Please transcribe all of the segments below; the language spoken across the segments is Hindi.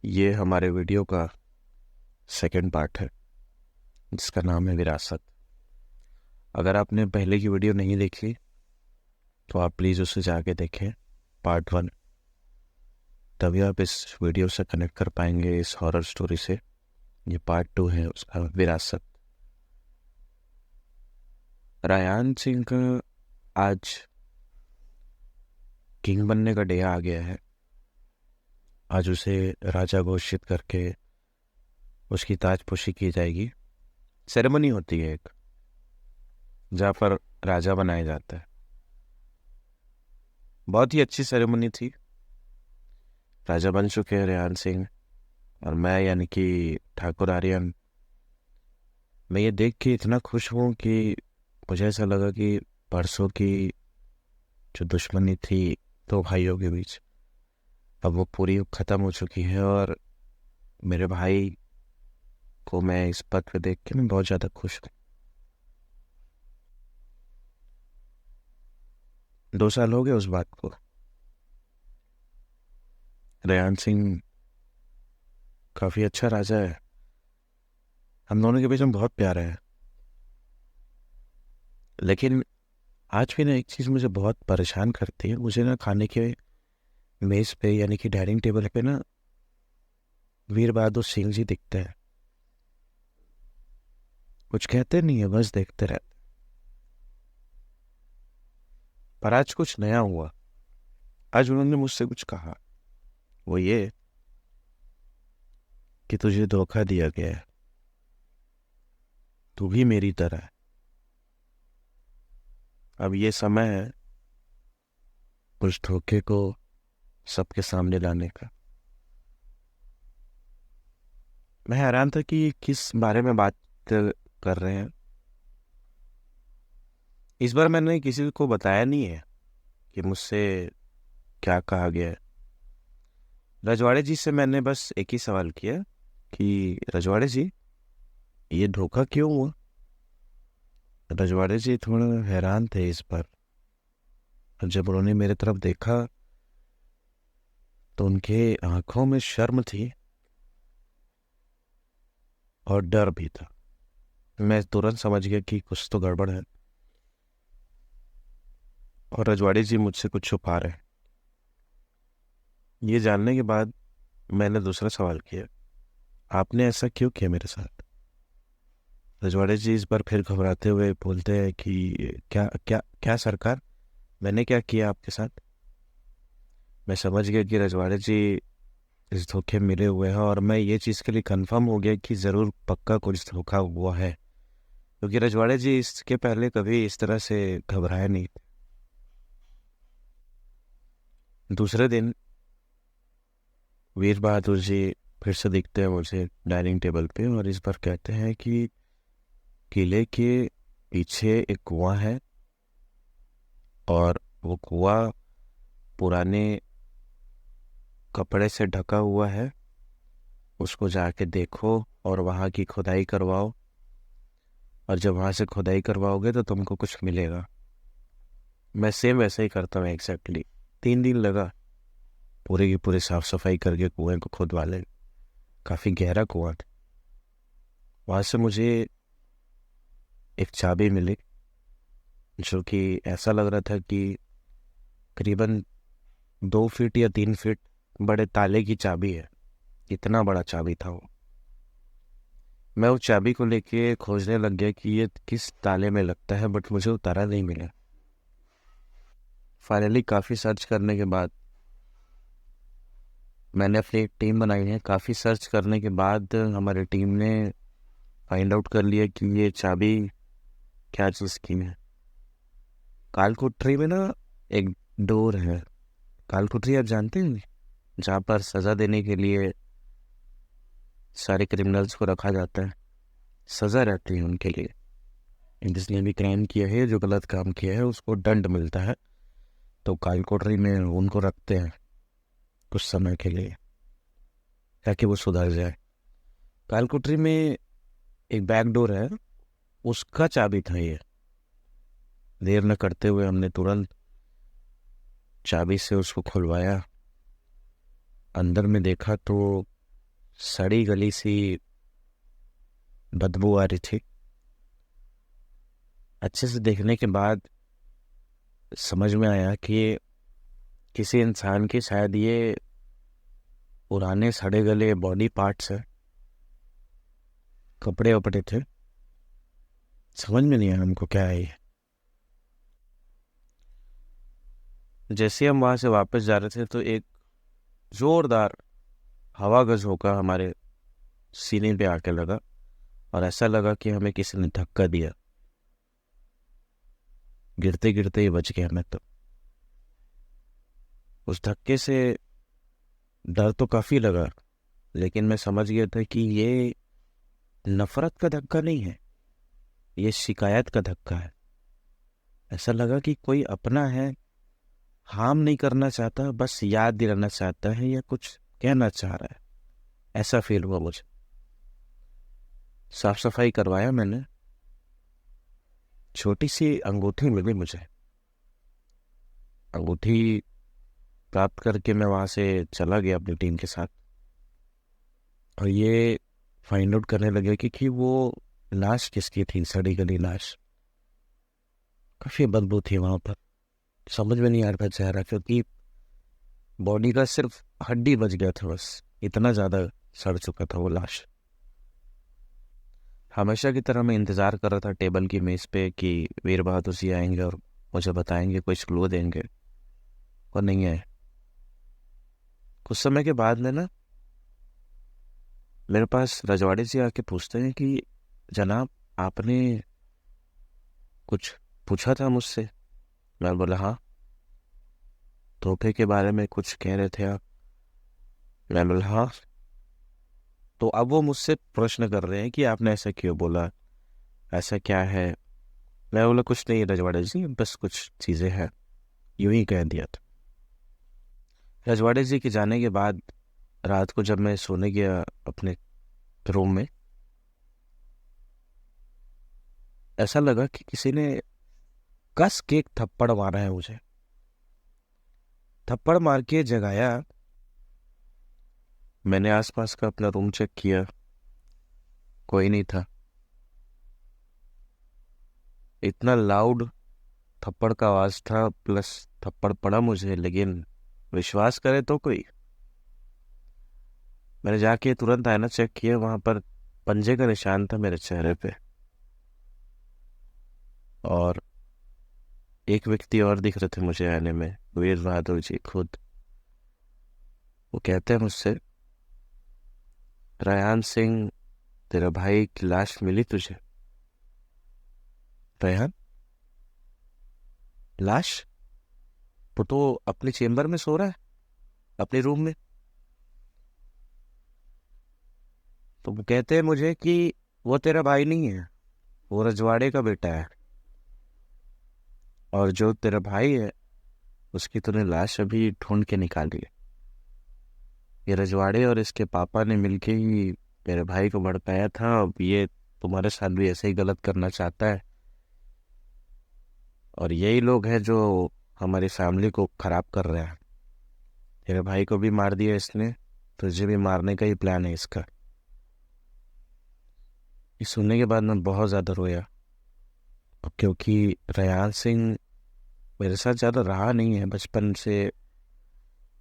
ये हमारे वीडियो का सेकंड पार्ट है जिसका नाम है विरासत। अगर आपने पहले की वीडियो नहीं देखी तो आप प्लीज़ उसे जाके देखें, पार्ट 1। तभी आप इस वीडियो से कनेक्ट कर पाएंगे इस हॉरर स्टोरी से। ये पार्ट 2 है उसका, विरासत। रायान सिंह का आज किंग बनने का डे आ गया है। आज उसे राजा घोषित करके उसकी ताजपोशी की जाएगी। सेरेमनी होती है एक, जहाँ पर राजा बनाया जाता है। बहुत ही अच्छी सेरेमनी थी। राजा बन चुके हैं रेहान सिंह, और मैं यानी कि ठाकुर आर्यन। मैं ये देख के इतना खुश हूँ कि मुझे ऐसा लगा कि परसों की जो दुश्मनी थी दो भाइयों के बीच, अब वो पूरी ख़त्म हो चुकी है। और मेरे भाई को मैं इस पद पे देख के मैं बहुत ज़्यादा खुश हूँ। 2 साल हो गए उस बात को। रेहान सिंह काफ़ी अच्छा राजा है। हम दोनों के बीच में बहुत प्यार है। लेकिन आज भी ना एक चीज़ मुझे बहुत परेशान करती है। मुझे ना खाने के मेज़ पे यानी कि डाइनिंग टेबल पे ना वीर बहादुर सिंह जी दिखते हैं। कुछ कहते नहीं है, बस देखते रहते। पर आज कुछ नया हुआ। आज उन्होंने मुझसे कुछ कहा। वो ये कि तुझे धोखा दिया गया है, तू भी मेरी तरह है। अब ये समय है उस धोखे को सबके सामने लाने का। मैं हैरान था कि ये किस बारे में बात कर रहे हैं। इस बार मैंने किसी को बताया नहीं है कि मुझसे क्या कहा गया है। रजवाड़े जी से मैंने बस एक ही सवाल किया कि रजवाड़े जी, ये धोखा क्यों हुआ। रजवाड़े जी थोड़ा हैरान थे इस पर। और जब उन्होंने मेरे तरफ देखा तो उनके आंखों में शर्म थी और डर भी था। मैं तुरंत समझ गया कि कुछ तो गड़बड़ है, और रजवाड़ी जी मुझसे कुछ छुपा रहे हैं। ये जानने के बाद मैंने दूसरा सवाल किया, आपने ऐसा क्यों किया मेरे साथ। रजवाड़े जी इस बार फिर घबराते हुए बोलते हैं कि क्या क्या क्या सरकार, मैंने क्या किया आपके साथ। मैं समझ गया कि रजवाड़े जी इस धोखे में मिले हुए हैं, और मैं ये चीज़ के लिए कंफर्म हो गया कि ज़रूर पक्का कुछ धोखा हुआ है, क्योंकि रजवाड़े जी इसके पहले कभी इस तरह से घबराए नहीं। दूसरे दिन वीर बहादुर जी फिर से दिखते हैं मुझे डाइनिंग टेबल पे, और इस बार कहते हैं कि किले के पीछे एक कुआं है, और वो कुआं पुराने कपड़े से ढका हुआ है। उसको जाके देखो और वहाँ की खुदाई करवाओ, और जब वहाँ से खुदाई करवाओगे तो तुमको कुछ मिलेगा। मैं सेम वैसे ही करता हूँ एग्जैक्टली। 3 दिन लगा पूरे की पूरी साफ सफाई करके कुएं को खुदवा ले। काफ़ी गहरा कुआं था। वहाँ से मुझे एक चाबी मिली, जो कि ऐसा लग रहा था कि करीबन 2 फीट या 3 फीट बड़े ताले की चाबी है। इतना बड़ा चाबी था वो। मैं उस चाबी को लेके खोजने लग गया कि ये किस ताले में लगता है, बट मुझे वो ताला नहीं मिला। फाइनली काफ़ी सर्च करने के बाद मैंने अपनी एक टीम बनाई है। काफ़ी सर्च करने के बाद हमारी टीम ने फाइंड आउट कर लिया कि ये चाबी क्या चीज़ की है। कालकोठरी में ना एक डोर है। कालकोठरी आप जानते हैं, जहाँ पर सज़ा देने के लिए सारे क्रिमिनल्स को रखा जाता है। सज़ा रहती है उनके लिए। जिसने भी क्राइम किया है, जो गलत काम किया है, उसको दंड मिलता है। तो कालकोठरी में उनको रखते हैं कुछ समय के लिए, ताकि वो सुधर जाए। कालकोठरी में एक बैक डोर है, उसका चाबी था ये। देर न करते हुए हमने तुरंत चाबी से उसको खुलवाया। अंदर में देखा तो सड़ी गली सी बदबू आ रही थी। अच्छे से देखने के बाद समझ में आया कि किसी इंसान के शायद ये पुराने सड़े गले बॉडी पार्ट्स है, कपड़े वपड़े थे। समझ में नहीं आया हमको क्या है ये। जैसे हम वहां से वापस जा रहे थे तो एक जोरदार हवा का झोंका हमारे सीने पे आके लगा और ऐसा लगा कि हमें किसी ने धक्का दिया। गिरते गिरते ही बच गया मैं तो। उस धक्के से डर तो काफी लगा, लेकिन मैं समझ गया था कि ये नफरत का धक्का नहीं है, ये शिकायत का धक्का है। ऐसा लगा कि कोई अपना है, हार्म नहीं करना चाहता, बस याद दिलाना चाहता है या कुछ कहना चाह रहा है। ऐसा फील हुआ मुझे। साफ सफाई करवाया मैंने। छोटी सी अंगूठी मिली मुझे। अंगूठी प्राप्त करके मैं वहां से चला गया अपनी टीम के साथ और ये फाइंड आउट करने लगे कि वो लाश किसकी थी, सड़ी गली लाश। काफी बदबू थी वहां पर। समझ में नहीं आ रहा चेहरा, क्योंकि बॉडी का सिर्फ हड्डी बच गया था, बस इतना ज्यादा सड़ चुका था वो लाश। हमेशा की तरह मैं इंतजार कर रहा था टेबल की मेज पे कि वीर बहादुर जी आएंगे और मुझे बताएंगे, कुछ क्लू देंगे, और नहीं आए। कुछ समय के बाद में ना मेरे पास रजवाड़े जी आके पूछते हैं कि जनाब, आपने कुछ पूछा था मुझसे। मैं बोला हाँ। तोहफे के बारे में कुछ कह रहे थे आप। मैं बोला हाँ। तो अब वो मुझसे प्रश्न कर रहे हैं कि आपने ऐसा क्यों बोला, ऐसा क्या है। मैं बोला कुछ नहीं रजवाड़े जी, बस कुछ चीजें हैं, यूं ही कह दिया था। रजवाड़े जी के जाने के बाद रात को जब मैं सोने गया अपने रूम में, ऐसा लगा कि किसी ने कस के एक थप्पड़ मारा है मुझे। थप्पड़ मार के जगाया। मैंने आसपास का अपना रूम चेक किया, कोई नहीं था। इतना लाउड थप्पड़ का आवाज था, प्लस थप्पड़ पड़ा मुझे, लेकिन विश्वास करे तो कोई। मैंने जाके तुरंत आईना चेक किया, वहां पर पंजे का निशान था मेरे चेहरे पे। और एक व्यक्ति और दिख रहे थे मुझे आईने में, वीर बहादुर जी खुद। वो कहते हैं मुझसे, रेहान सिंह, तेरा भाई की लाश मिली तुझे? रेहान? लाश? वो तो अपने चेम्बर में सो रहा है, अपने रूम में। तो वो कहते हैं मुझे कि वो तेरा भाई नहीं है, वो रजवाड़े का बेटा है, और जो तेरा भाई है उसकी तूने लाश अभी ढूंढ के निकाली है। ये रजवाड़े और इसके पापा ने मिलके ही मेरे भाई को भड़काया था। अब ये तुम्हारे साथ भी ऐसे ही गलत करना चाहता है, और यही लोग हैं जो हमारी फैमिली को खराब कर रहे हैं। तेरे भाई को भी मार दिया इसने, तुझे भी मारने का ही प्लान है इसका। ये सुनने के बाद मैं बहुत ज़्यादा रोया, क्योंकि रेहान सिंह मेरे साथ ज़्यादा रहा नहीं है। बचपन से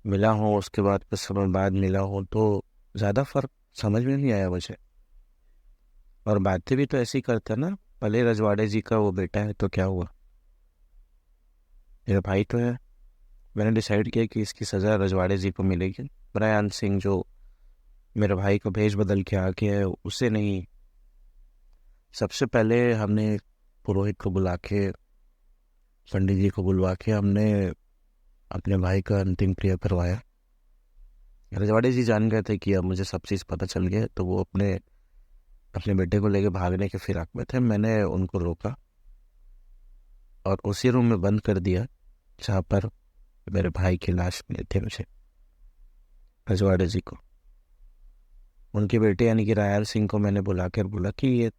मिला हूँ, उसके बाद कुछ समय बाद मिला हूँ, तो ज़्यादा फर्क समझ में नहीं आया मुझे। और बातें भी तो ऐसी करते हैं ना, भले रजवाड़े जी का वो बेटा है तो क्या हुआ, मेरा भाई तो है। मैंने डिसाइड किया कि इसकी सज़ा रजवाड़े जी को मिलेगी। रेहान सिंह जो मेरे भाई को भेष बदल के आके है, उसे नहीं। सबसे पहले हमने पुरोहित को बुला के, पंडित जी को बुलवा के हमने अपने भाई का अंतिम क्रिया करवाया। रजवाड़े जी जान गए थे कि अब मुझे सब चीज़ पता चल गया, तो वो अपने अपने बेटे को लेके भागने के फिराक में थे। मैंने उनको रोका और उसी रूम में बंद कर दिया जहाँ पर मेरे भाई की लाश मिली थी मुझे, रजवाड़े जी को। उनके बेटे यानी कि रायल सिंह को मैंने बुला कर बोला कि ये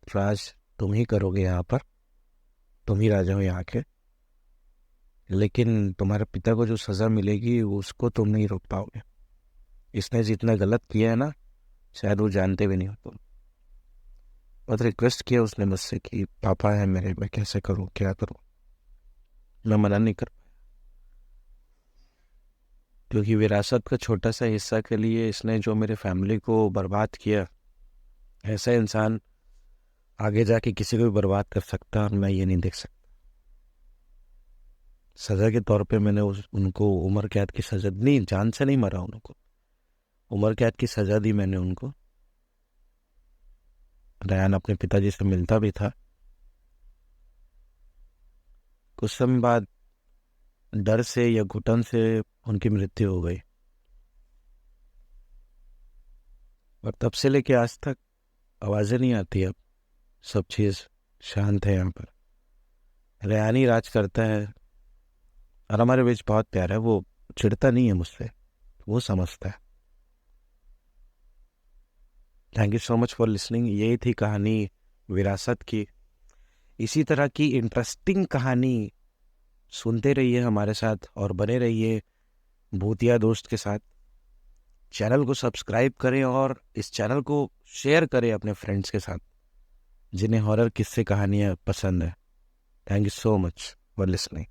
राज तुम ही करोगे यहाँ पर, तुम ही राजा हो यहाँ के, लेकिन तुम्हारे पिता को जो सज़ा मिलेगी उसको तुम नहीं रोक पाओगे। इसने जितना गलत किया है ना, शायद वो जानते भी नहीं हो तुम। बहुत रिक्वेस्ट किया उसने मुझसे कि पापा है मेरे, मैं कैसे करूँ, क्या करूँ। मैं मना नहीं कर, क्योंकि विरासत का छोटा सा हिस्सा के लिए इसने जो मेरे फैमिली को बर्बाद किया, ऐसा इंसान आगे जाके किसी को भी बर्बाद कर सकता है, और मैं ये नहीं देख सकता। सज़ा के तौर पे मैंने उनको उम्र कैद की सज़ा नहीं, जान से नहीं मरा उनको, उम्र कैद की सज़ा दी मैंने उनको। रयान अपने पिताजी से मिलता भी था। कुछ समय बाद डर से या घुटन से उनकी मृत्यु हो गई, और तब से लेके आज तक आवाज़ें नहीं आती। अब सब चीज़ शांत है यहाँ पर। रयान ही राज करता है, और हमारे बीच बहुत प्यार है। वो चिढ़ता नहीं है मुझसे, वो समझता है। Thank you so much for listening. यही थी कहानी विरासत की। इसी तरह की इंटरेस्टिंग कहानी सुनते रहिए हमारे साथ, और बने रहिए भूतिया दोस्त के साथ। चैनल को सब्सक्राइब करें और इस चैनल को शेयर करें अपने फ्रेंड्स के साथ जिन्हें हॉरर किस्से कहानियाँ पसंद है। Thank you so much for listening.